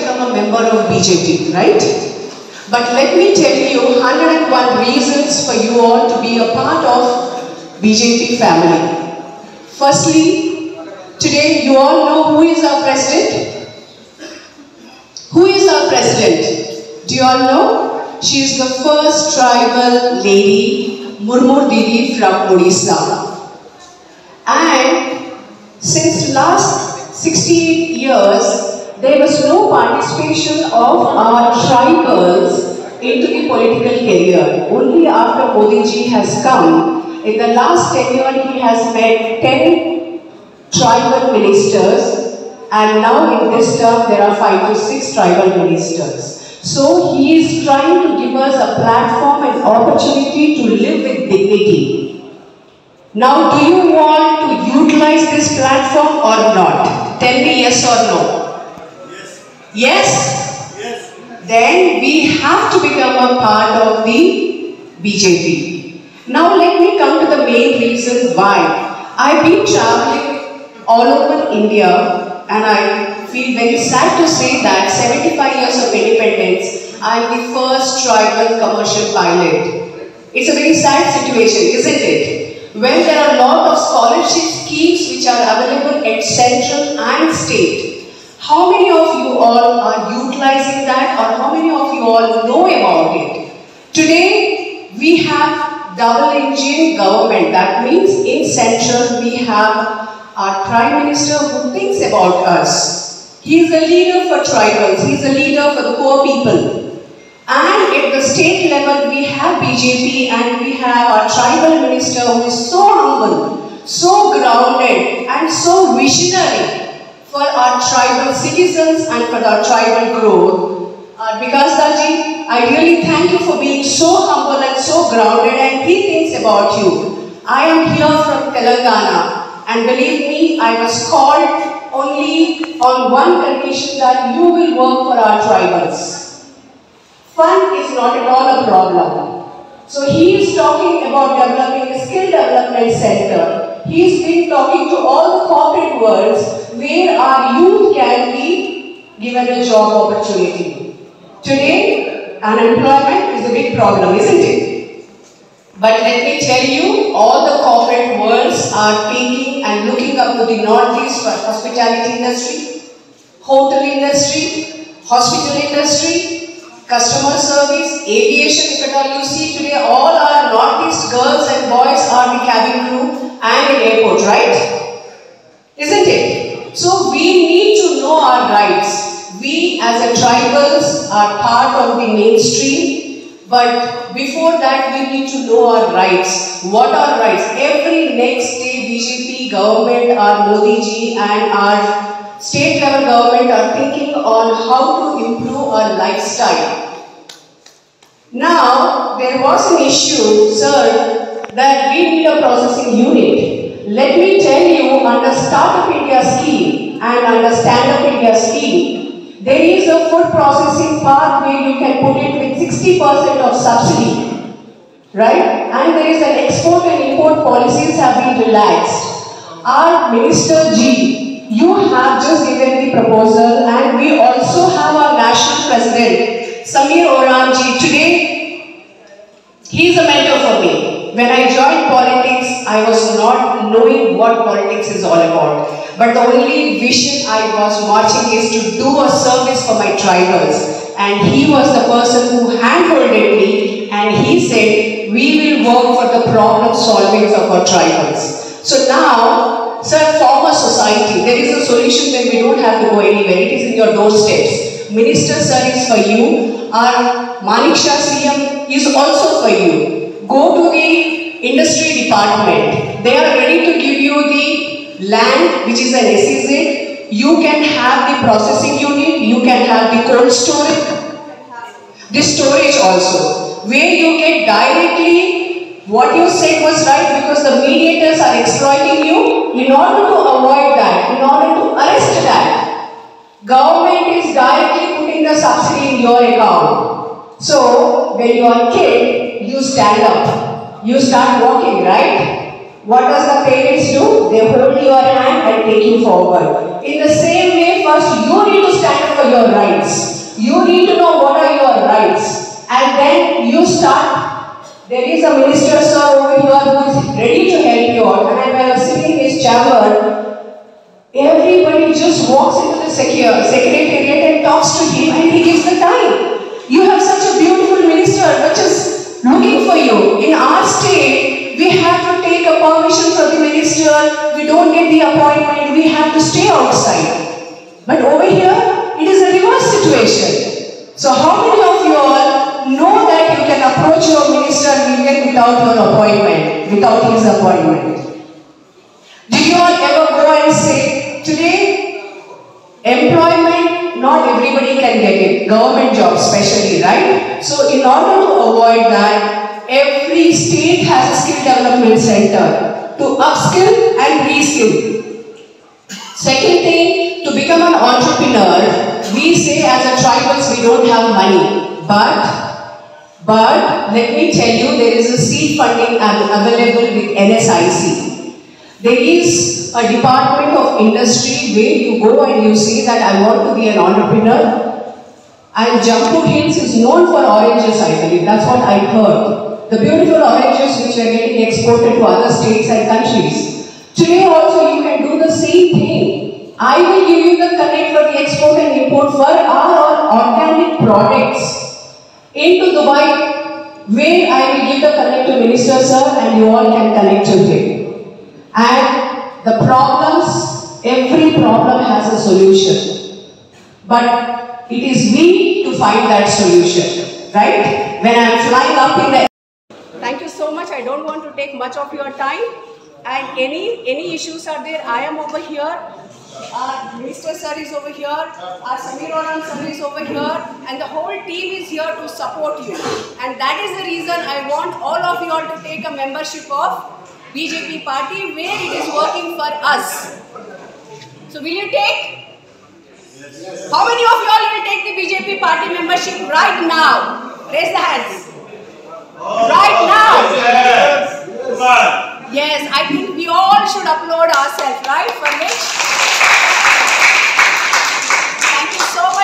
become a member of BJP, right? But let me tell you 101 reasons for you all to be a part of BJP family. Firstly, today you all know who is our president? Who is our president? Do you all know? She is the first tribal lady, Murmur Didi from Odisha. And since last 68 years, there was no participation of our tribals into the political career. Only after Modi ji has come, in the last 10 years he has met 10 tribal ministers, and now in this term there are 5 to 6 tribal ministers. So he is trying to give us a platform and opportunity to live with dignity. Now, do you want to utilize this platform or not? Tell me yes or no. Yes? Yes? Then we have to become a part of the BJP. Now let me come to the main reason why. I've been traveling all over India, and I feel very sad to say that 75 years of independence, I'm the first tribal commercial pilot. It's a very sad situation, isn't it? When there are a lot of scholarship schemes which are available at central and state. How many of you all are utilizing that, or how many of you all know about it? Today, we have double engine government. That means in central we have our Prime Minister who thinks about us. He is a leader for tribals. He is a leader for the poor people. And at the state level, we have BJP and we have our tribal minister who is so humble, so grounded and so visionary for our tribal citizens and for our tribal growth. Vikas Daji, I really thank you for being so humble and so grounded, and he thinks about you. I am here from Telangana, and believe me, I was called only on one condition, that you will work for our tribals. Fund is not at all a problem. So he is talking about developing a skill development center. He's been talking to all the corporate worlds where our youth can be given a job opportunity. Today, unemployment is a big problem, isn't it? But let me tell you, all the corporate worlds are taking and looking up to the Northeast for hospitality industry, hotel industry, hospital industry, customer service, aviation. If at all you see today, all our Northeast girls and boys are the cabin crew and in airport, right? Isn't it? So we need to know our rights. We as a tribals are part of the mainstream, but before that we need to know our rights. What are rights? Every next day BJP government, our Modi ji and our state level government are thinking on how to improve our lifestyle. Now there was an issue, sir, that we need a processing unit. Let me tell you, under Startup India scheme and under Stand Up India scheme, there is a food processing park where you can put it with 60% of subsidy, right? And there is an export and import policies have been relaxed. Our Minister G, you have just given the proposal, and we also have our National President, Samir Oran Ji. Today, he is a mentor for me. When I joined politics, I was not knowing what politics is all about. But the only vision I was marching is to do a service for my tribals. And he was the person who handholded me, and he said, we will work for the problem solving of our tribals. So now, sir, form a society. There is a solution where we don't have to go anywhere. It is in your doorsteps. Minister sir is for you. Our Manik Shah CM is also for you. Go to the industry department. They are ready to give you the land, which is an SEZ. You can have the processing unit. You can have the cold storage. The storage also, where you get directly what you said was right, because the mediators are exploiting you. In order to avoid that, in order to arrest that, government is directly putting the subsidy in your account. So when you are a kid, you stand up, you start walking, right? What does the parents do? They hold your hand and take you forward. In the same way, for first you need to stand up for your rights. You need to know what are your rights. And then you start. There is a minister, sir, over here who is ready to help you out. And when I was sitting in his chamber, everybody just walks into the secretariat and talks to him and he gives the time. You have such a beautiful minister which is looking for you. In our state, we have to take a permission from the minister. We don't get the appointment. We have to stay outside. But over here, it is a reverse situation. So how many of you all know that you can approach your minister even without your appointment, without his appointment? Did you all ever go and say, today, employment, not everybody can get it, government jobs especially, right? So in order to avoid that, every state has a skill development center to upskill and reskill. Second thing, to become an entrepreneur, we say as a tribals we don't have money, but let me tell you, there is a seed funding available with NSIC. There is a department of industry where you go and you say that I want to be an entrepreneur. And Jammu Hills is known for oranges, I believe. That's what I heard. The beautiful oranges which are getting exported to other states and countries. Today also you can do the same thing. I will give you the connect for the export and import for our organic products into Dubai, where I will give the connect to Minister Sir and you all can connect to him. And the problems, every problem has a solution. But it is me to find that solution, right? When I am flying up in the... Thank you so much. I don't want to take much of your time. And any issues are there, I am over here. Our Minister Sir is over here. Our Samir Oram Sir is over here. And the whole team is here to support you. And that is the reason I want all of you all to take a membership of BJP party where it is working for us. So will you take? Yes. How many of you all will take the BJP party membership right now? Raise the hands. Right now. Yes. Yes, I think we all should upload ourselves, right, for which? Thank you so much.